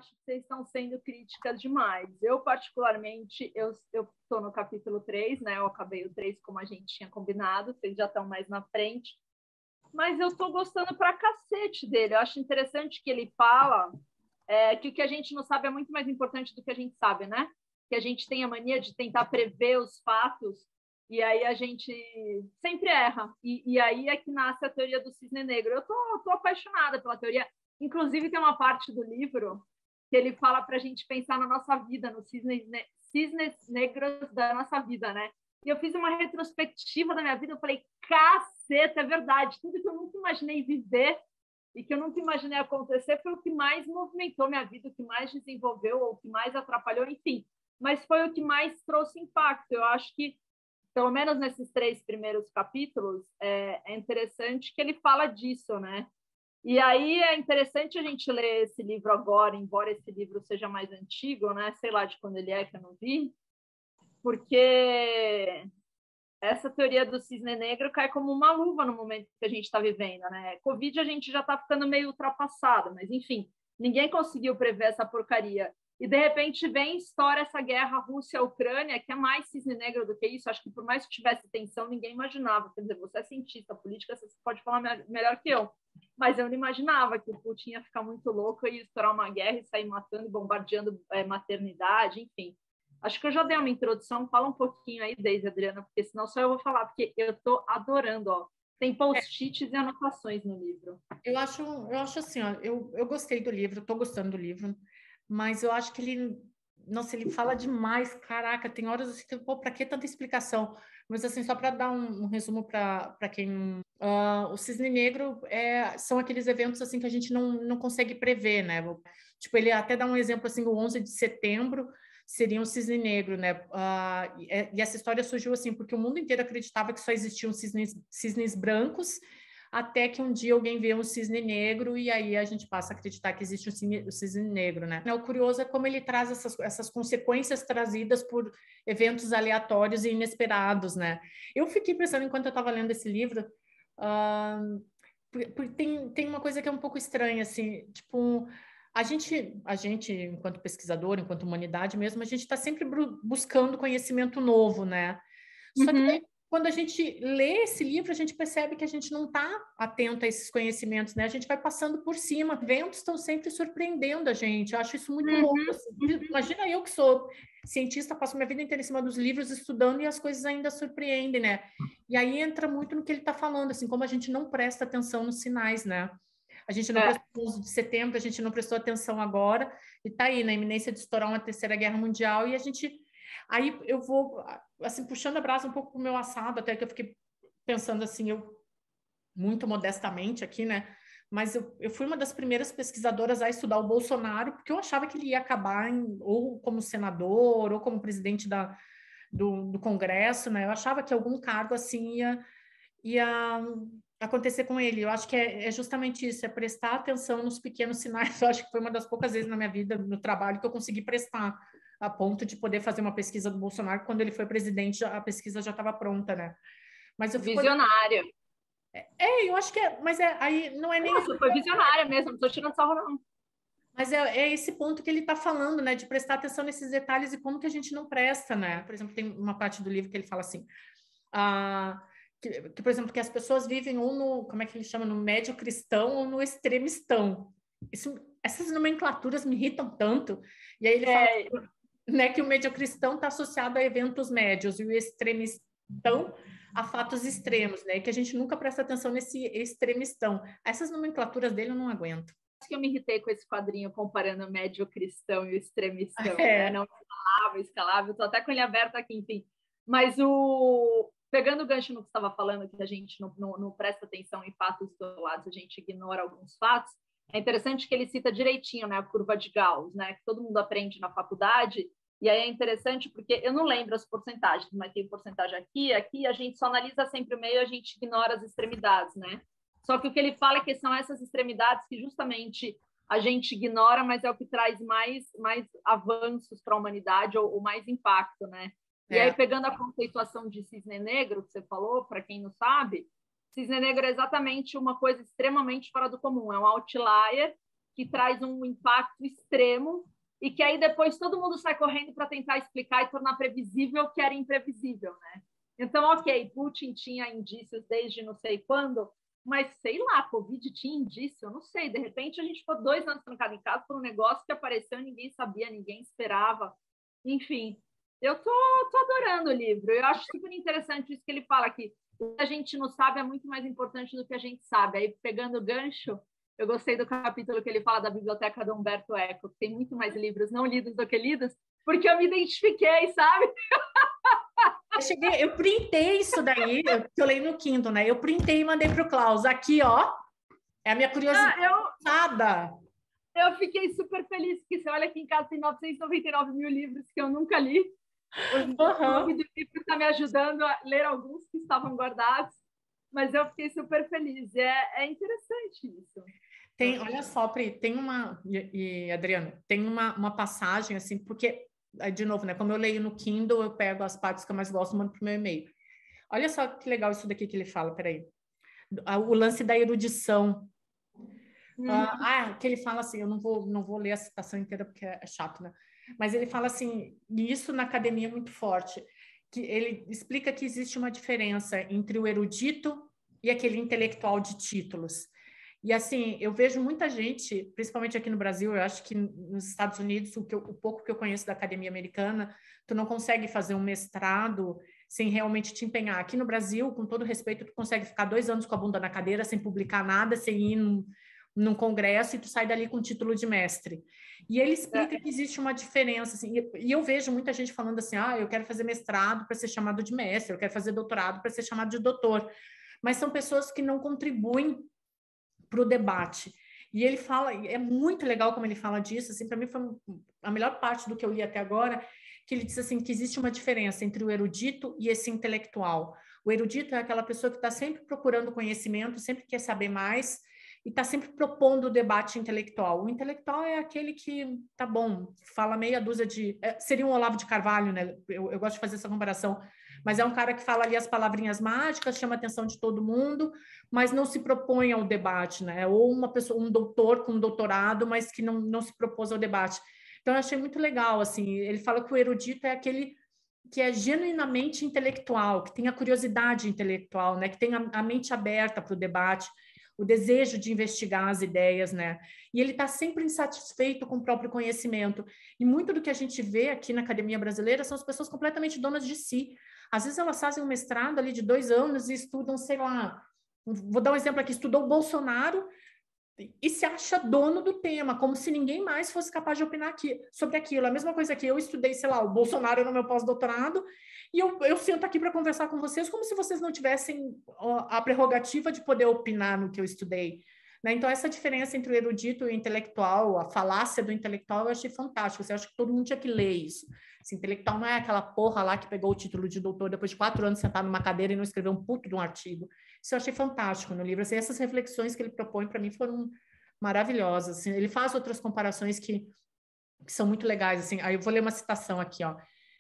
acho que vocês estão sendo críticas demais. Eu, particularmente, eu estou no capítulo 3, né? Eu acabei o 3 como a gente tinha combinado, vocês já estão mais na frente. Mas eu estou gostando pra cacete dele. Eu acho interessante que ele fala que o que a gente não sabe é muito mais importante do que a gente sabe, né? Que a gente tem a mania de tentar prever os fatos e aí a gente sempre erra. E aí é que nasce a teoria do cisne negro. Eu tô apaixonada pela teoria. Inclusive, tem uma parte do livro que ele fala para a gente pensar na nossa vida, nos cisnes negros da nossa vida, né? E eu fiz uma retrospectiva da minha vida, eu falei, caceta, é verdade, tudo que eu nunca imaginei viver e que eu nunca imaginei acontecer foi o que mais movimentou minha vida, o que mais desenvolveu, ou o que mais atrapalhou, enfim. Mas foi o que mais trouxe impacto. Eu acho que, pelo menos nesses 3 primeiros capítulos, é interessante que ele fala disso, né? E aí é interessante a gente ler esse livro agora, embora esse livro seja mais antigo, né? Sei lá de quando ele é, que eu não vi, porque essa teoria do cisne negro cai como uma luva no momento que a gente está vivendo, né? Covid a gente já está ficando meio ultrapassado, mas enfim, ninguém conseguiu prever essa porcaria. E de repente vem estoura essa guerra Rússia-Ucrânia, que é mais cisne negro do que isso. Acho que por mais que tivesse tensão, ninguém imaginava. Quer dizer, você é cientista política, você pode falar melhor que eu. Mas eu não imaginava que o Putin ia ficar muito louco e ia estourar uma guerra e sair matando e bombardeando maternidade, enfim. Acho que eu já dei uma introdução, fala um pouquinho aí, Deise, Adriana, porque senão só eu vou falar, porque eu estou adorando, ó. Tem post-its e anotações no livro. Eu acho assim, ó, eu gostei do livro, estou gostando do livro, mas eu acho que ele, nossa, ele fala demais, caraca, tem horas assim, pô, para que tanta explicação? Mas assim, só para dar um resumo para quem... o Cisne Negro são aqueles eventos assim que a gente não consegue prever, né? Tipo, ele até dá um exemplo assim, o 11 de setembro seria um cisne negro, né? E essa história surgiu assim, porque o mundo inteiro acreditava que só existiam cisnes brancos, até que um dia alguém vê um cisne negro e aí a gente passa a acreditar que existe o cisne negro, né? O curioso é como ele traz essas consequências trazidas por eventos aleatórios e inesperados, né? Eu fiquei pensando, enquanto eu estava lendo esse livro, tem uma coisa que é um pouco estranha, assim, tipo... A gente, enquanto pesquisador, enquanto humanidade mesmo, a gente está sempre buscando conhecimento novo, né? Só que daí, quando a gente lê esse livro, a gente percebe que a gente não está atento a esses conhecimentos, né? A gente vai passando por cima, eventos estão sempre surpreendendo a gente. Eu acho isso muito louco. Assim. Imagina eu que sou cientista, passo minha vida inteira em cima dos livros, estudando, e as coisas ainda surpreendem, né? E aí entra muito no que ele está falando, assim, como a gente não presta atenção nos sinais, né? A gente não prestou no 11 de setembro, a gente não prestou atenção agora, e está aí, na iminência de estourar uma terceira guerra mundial, e a gente... Aí eu vou, assim, puxando a brasa um pouco para o meu assado, até que eu fiquei pensando assim, eu, muito modestamente aqui, né? Mas eu fui uma das primeiras pesquisadoras a estudar o Bolsonaro, porque eu achava que ele ia acabar ou como senador, ou como presidente do Congresso, né? Eu achava que algum cargo assim ia acontecer com ele. Eu acho que é justamente isso, é prestar atenção nos pequenos sinais. Eu acho que foi uma das poucas vezes na minha vida, no trabalho, que eu consegui prestar, a ponto de poder fazer uma pesquisa do Bolsonaro. Quando ele foi presidente, a pesquisa já estava pronta, né? Mas eu fico... Visionária. Eu acho que mas aí não é nem... Nossa, foi visionária mesmo, não estou tirando sarro, não. Mas é esse ponto que ele está falando, né? De prestar atenção nesses detalhes e como que a gente não presta, né? Por exemplo, tem uma parte do livro que ele fala assim... Que, por exemplo, que as pessoas vivem ou no, como é que ele chama, no médio cristão ou no extremistão. Essas nomenclaturas me irritam tanto. E aí ele fala, né, que o mediocristão está associado a eventos médios e o extremistão a fatos extremos, né? Que a gente nunca presta atenção nesse extremistão. Essas nomenclaturas dele eu não aguento. Acho que eu me irritei com esse quadrinho comparando o médio cristão e o extremistão, né? Não escalável, estou até com ele aberto aqui, enfim. Mas pegando o gancho no que você estava falando, que a gente não presta atenção em fatos isolados, a gente ignora alguns fatos, é interessante que ele cita direitinho, né, a curva de Gauss, né, que todo mundo aprende na faculdade, e aí é interessante porque eu não lembro as porcentagens, mas tem porcentagem aqui, a gente só analisa sempre o meio, a gente ignora as extremidades, né? Só que o que ele fala é que são essas extremidades que justamente a gente ignora, mas é o que traz mais avanços para a humanidade ou mais impacto, né? E aí, pegando a conceituação de cisne negro, que você falou, para quem não sabe, cisne negro é exatamente uma coisa extremamente fora do comum, é um outlier que traz um impacto extremo e que aí depois todo mundo sai correndo para tentar explicar e tornar previsível o que era imprevisível, né? Então, ok, Putin tinha indícios desde não sei quando, mas sei lá, Covid tinha indício, eu não sei, de repente a gente ficou 2 anos trancado em casa por um negócio que apareceu, ninguém sabia, ninguém esperava, enfim. Eu tô adorando o livro, eu acho super interessante isso que ele fala aqui. O que a gente não sabe é muito mais importante do que a gente sabe. Aí, pegando o gancho, eu gostei do capítulo que ele fala da biblioteca do Humberto Eco, que tem muito mais livros não lidos do que lidos, porque eu me identifiquei, sabe? Eu printei isso daí, eu leio no Kindle, né? Eu printei e mandei para o Klaus. Aqui, ó, é a minha curiosidade. Eu fiquei super feliz, porque você olha aqui em casa tem 999 mil livros que eu nunca li. O clube do livro está me ajudando a ler alguns que estavam guardados, mas eu fiquei super feliz. É interessante isso. Tem, olha só, Pri, tem uma... E Adriano, tem uma passagem, assim, porque, de novo, né? Como eu leio no Kindle, eu pego as partes que eu mais gosto e mando para o meu e-mail. Olha só que legal isso daqui que ele fala, peraí. O lance da erudição. Que ele fala assim, eu não vou ler a citação inteira porque é chato, né? Mas ele fala assim, e isso na academia é muito forte, que ele explica que existe uma diferença entre o erudito e aquele intelectual de títulos. E assim, eu vejo muita gente, principalmente aqui no Brasil, eu acho que nos Estados Unidos, o pouco que eu conheço da academia americana, tu não consegue fazer um mestrado sem realmente te empenhar. Aqui no Brasil, com todo respeito, tu consegue ficar 2 anos com a bunda na cadeira, sem publicar nada, sem ir num congresso, e tu sai dali com título de mestre. E ele explica que existe uma diferença, assim, e eu vejo muita gente falando assim, eu quero fazer mestrado para ser chamado de mestre, eu quero fazer doutorado para ser chamado de doutor. Mas são pessoas que não contribuem para o debate. E ele fala, é muito legal como ele fala disso, assim, para mim foi a melhor parte do que eu li até agora, que ele diz assim, que existe uma diferença entre o erudito e esse intelectual. O erudito é aquela pessoa que está sempre procurando conhecimento, sempre quer saber mais, e está sempre propondo o debate intelectual. O intelectual é aquele que, tá bom, fala meia dúzia de... seria um Olavo de Carvalho, né? Eu gosto de fazer essa comparação, mas é um cara que fala ali as palavrinhas mágicas, chama a atenção de todo mundo, mas não se propõe ao debate, né? Ou uma pessoa, um doutor com um doutorado, mas que não se propôs ao debate. Então, eu achei muito legal, assim, ele fala que o erudito é aquele que é genuinamente intelectual, que tem a curiosidade intelectual, né? Que tem a mente aberta para o debate, o desejo de investigar as ideias, né? E ele está sempre insatisfeito com o próprio conhecimento. E muito do que a gente vê aqui na academia brasileira são as pessoas completamente donas de si. Às vezes elas fazem um mestrado ali de 2 anos e estudam, sei lá, vou dar um exemplo aqui, estudou o Bolsonaro e se acha dono do tema, como se ninguém mais fosse capaz de opinar sobre aquilo. A mesma coisa que eu estudei, sei lá, o Bolsonaro no meu pós-doutorado, e eu sento aqui para conversar com vocês como se vocês não tivessem a prerrogativa de poder opinar no que eu estudei. Né? Então, essa diferença entre o erudito e o intelectual, a falácia do intelectual, eu achei fantástico. Eu acho que todo mundo tinha que ler isso. Esse intelectual não é aquela porra lá que pegou o título de doutor depois de 4 anos sentado numa cadeira e não escreveu um puto de um artigo. Isso eu achei fantástico no livro. Assim, essas reflexões que ele propõe, para mim, foram maravilhosas. Assim, ele faz outras comparações que são muito legais. Assim. Aí eu vou ler uma citação aqui, ó,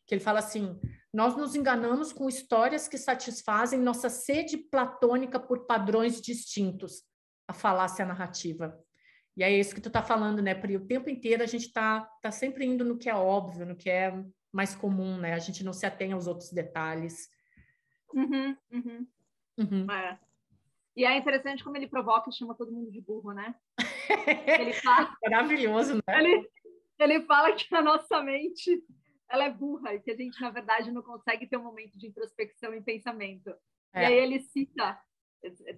que ele fala assim: nós nos enganamos com histórias que satisfazem nossa sede platônica por padrões distintos, a falácia narrativa. E é isso que tu tá falando, né, Pri? O tempo inteiro a gente tá sempre indo no que é óbvio, no que é mais comum, né? A gente não se atém aos outros detalhes. É. E é interessante como ele provoca e chama todo mundo de burro, né? Ele fala... Maravilhoso, né? Ele fala que a nossa mente ela é burra e que a gente, na verdade, não consegue ter um momento de introspecção e pensamento. E aí ele cita,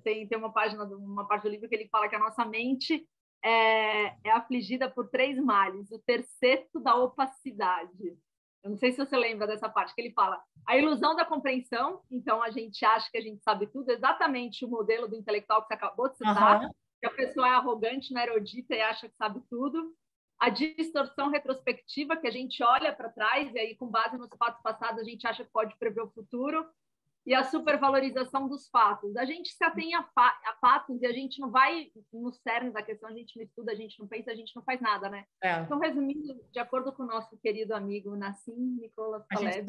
tem uma parte do livro que ele fala que a nossa mente é afligida por 3 males. O terceiro da opacidade. Eu não sei se você lembra dessa parte, que ele fala a ilusão da compreensão, então a gente acha que a gente sabe tudo, exatamente o modelo do intelectual que você acabou de citar, que a pessoa é arrogante, não é erudita e acha que sabe tudo. A distorção retrospectiva, que a gente olha para trás e aí, com base nos fatos passados, a gente acha que pode prever o futuro. E a supervalorização dos fatos. A gente se atém a fatos e a gente não vai no cerne da questão, a gente não estuda, a gente não pensa, a gente não faz nada, né? Então, resumindo, de acordo com o nosso querido amigo Nassim Nicolas Taleb,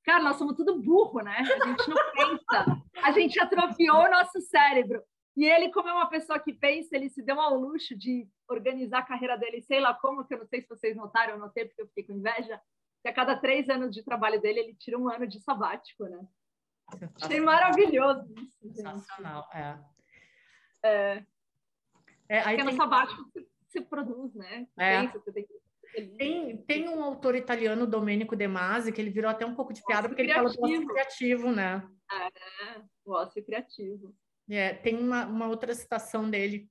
cara, nós somos tudo burro, né? A gente não pensa, a gente atrofiou o nosso cérebro. E ele, como é uma pessoa que pensa, ele se deu ao luxo de organizar a carreira dele, sei lá como, que eu não sei se vocês notaram, eu notei porque eu fiquei com inveja, que a cada 3 anos de trabalho dele, ele tira 1 ano de sabático, né? Achei maravilhoso isso, gente. Sensacional, Aí porque no sabático você produz, né? Você pensa, você tem que... Tem um autor italiano, Domenico De Masi, que ele virou até um pouco de piada, porque ele fala do ócio criativo, né? O ócio criativo. Tem uma outra citação dele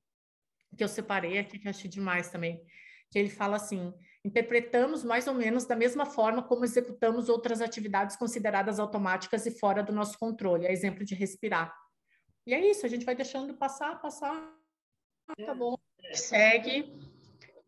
que eu separei aqui, que eu achei demais também, que ele fala assim: interpretamos mais ou menos da mesma forma como executamos outras atividades consideradas automáticas e fora do nosso controle, é exemplo de respirar. E é isso, a gente vai deixando passar, tá bom, segue,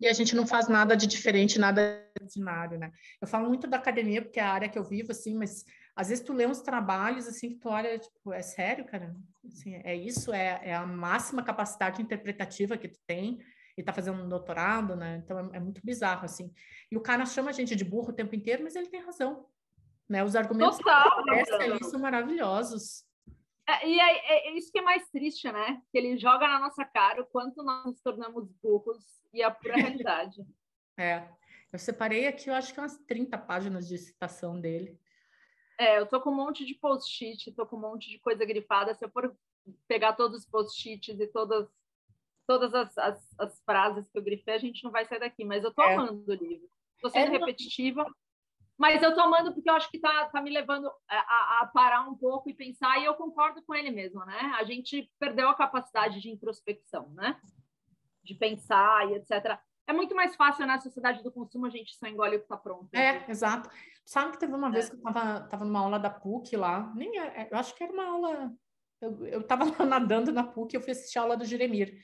e a gente não faz nada de diferente, nada ordinário, né? Eu falo muito da academia, porque é a área que eu vivo, assim, mas às vezes tu lê uns trabalhos, assim, que tu olha, tipo, é sério, cara? Assim, é isso? É a máxima capacidade interpretativa que tu tem, e tá fazendo um doutorado, né? Então é muito bizarro, assim. E o cara chama a gente de burro o tempo inteiro, mas ele tem razão, né? Os argumentos que aparecem ali são maravilhosos. E é isso que é mais triste, né? Que ele joga na nossa cara o quanto nós nos tornamos burros e a pura realidade. Eu separei aqui, eu acho que umas 30 páginas de citação dele. Eu tô com um monte de post-it, tô com um monte de coisa grifada. Se eu for pegar todos os post-its e todas as frases que eu grifei, a gente não vai sair daqui. Mas eu tô amando o livro. Tô sendo repetitiva. Mas eu tô amando porque eu acho que tá me levando a parar um pouco e pensar, e eu concordo com ele mesmo, né? A gente perdeu a capacidade de introspecção, né? De pensar e etc. É muito mais fácil na sociedade do consumo, a gente só engole o que tá pronto. Exato. Sabe que teve uma vez que eu tava numa aula da PUC lá, eu acho que era uma aula... Eu tava lá nadando na PUC, eu fui assistir a aula do Juremir.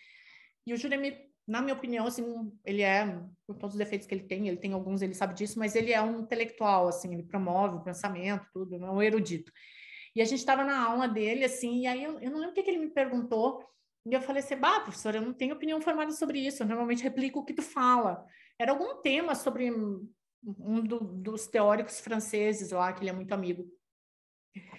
E o Juremir, na minha opinião, assim, ele com todos os defeitos que ele tem alguns, ele sabe disso, mas ele é um intelectual, assim, ele promove o pensamento, tudo, é um erudito. E a gente estava na aula dele, assim, e aí eu não lembro o que ele me perguntou, e eu falei assim, professor, eu não tenho opinião formada sobre isso, eu normalmente replico o que tu fala. Era algum tema sobre dos teóricos franceses lá, que ele é muito amigo.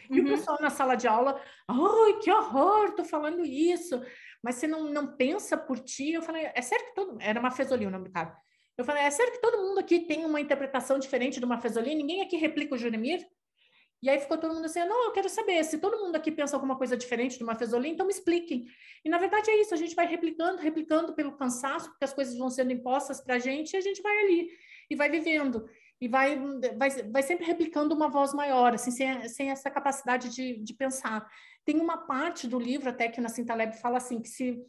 E o pessoal na sala de aula, ai, que horror, tô falando isso, mas você não pensa por ti? Eu falei, é sério que era uma Fezoli o nome do cara. Eu falei, é sério que todo mundo aqui tem uma interpretação diferente de uma Fezoli? Ninguém aqui replica o Juremir? E aí ficou todo mundo assim, não, eu quero saber, se todo mundo aqui pensa alguma coisa diferente de uma Fezoli, então me expliquem. E na verdade é isso, a gente vai replicando pelo cansaço, porque as coisas vão sendo impostas para a gente, e a gente vai ali, e vai vivendo, e vai sempre replicando uma voz maior, assim, sem essa capacidade de pensar. Tem uma parte do livro até que o Nassim Taleb fala assim, que se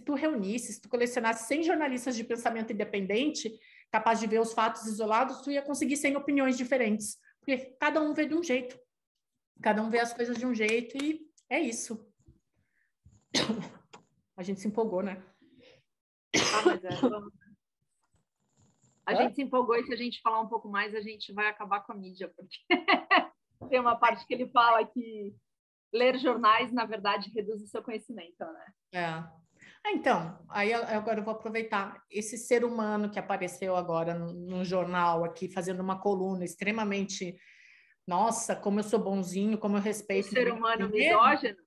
tu reunisse, se tu colecionasse 100 jornalistas de pensamento independente, capaz de ver os fatos isolados, tu ia conseguir 100 opiniões diferentes. Porque cada um vê de um jeito. Cada um vê as coisas de um jeito e é isso. A gente se empolgou, né? A gente se empolgou e se a gente falar um pouco mais, a gente vai acabar com a mídia, porque tem uma parte que ele fala que ler jornais, na verdade, reduz o seu conhecimento, né? Então, aí agora eu vou aproveitar esse ser humano que apareceu agora no jornal aqui, fazendo uma coluna extremamente... Nossa, como eu sou bonzinho, como eu respeito... O ser humano misógino?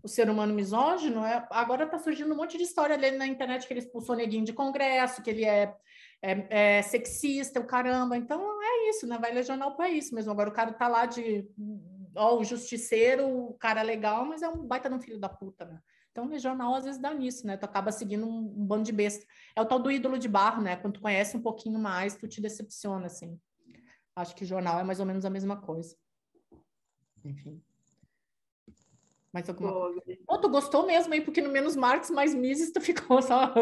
O ser humano misógino, agora está surgindo um monte de história dele na internet, que ele expulsou neguinho de congresso, que ele é sexista, o caramba. Então, é isso, né? Vai ler jornal para isso mesmo. Agora o cara tá lá o justiceiro, o cara legal, mas é um baita de um filho da puta, né? Então, ler jornal às vezes dá nisso, né? Tu acaba seguindo um bando de besta. É o tal do ídolo de barro, né? Quando tu conhece um pouquinho mais, tu te decepciona, assim. Acho que jornal é mais ou menos a mesma coisa. Enfim. Mais alguma coisa? Tu gostou mesmo, hein? Porque no Menos Marx, Mais Mises, tu ficou só...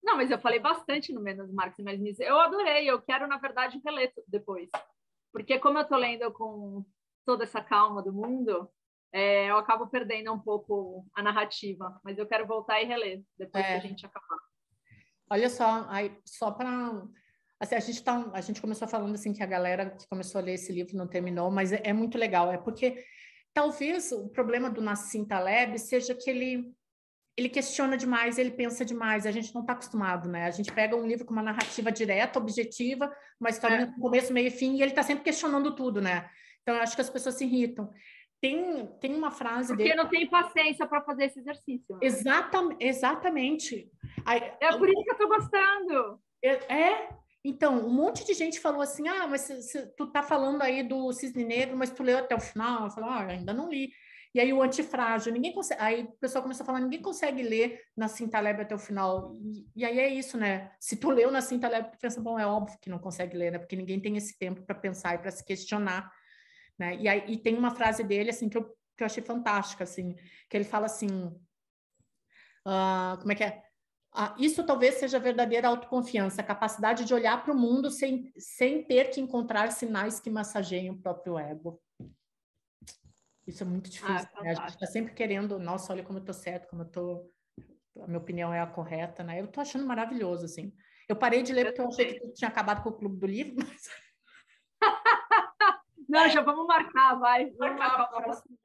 Não, mas eu falei bastante no Menos Marx, Mais Mises. Eu adorei, eu quero, na verdade, reler depois. Porque como eu tô lendo com toda essa calma do mundo, eu acabo perdendo um pouco a narrativa. Mas eu quero voltar e reler depois que a gente acabar. Olha só, só para... Assim, a gente começou falando assim que a galera que começou a ler esse livro não terminou, mas é muito legal. É porque talvez o problema do Nassim Taleb seja que ele questiona demais, ele pensa demais, a gente não está acostumado, né? A gente pega um livro com uma narrativa direta, objetiva, uma historinha com começo, meio e fim, e ele está sempre questionando tudo, né? Então, eu acho que as pessoas se irritam. tem uma frase Porque dele. não tem paciência para fazer esse exercício. Né? Exatamente. É por isso que eu estou gostando. Então, um monte de gente falou assim, mas tu tá falando aí do Cisne Negro, mas tu leu até o final? Eu falei, ainda não li. E aí o Antifrágil, ninguém consegue. Aí o pessoal começou a falar, ninguém consegue ler Nassim Taleb até o final. E aí é isso, né? Se tu leu Nassim Taleb, tu pensa, bom, é óbvio que não consegue ler, né? Porque ninguém tem esse tempo para pensar e para se questionar, né? E tem uma frase dele, assim, que eu achei fantástica, assim, que ele fala assim, como é que é? Isso talvez seja a verdadeira autoconfiança, a capacidade de olhar para o mundo sem ter que encontrar sinais que massageiem o próprio ego. Isso é muito difícil, né? A gente está sempre querendo, nossa, olha como eu estou certo, a minha opinião é a correta, né? Eu estou achando maravilhoso, assim. Eu parei de ler porque eu achei que tu tinha acabado com o Clube do Livro, mas... Não, já vamos marcar, vai. Vamos marcar o próximo.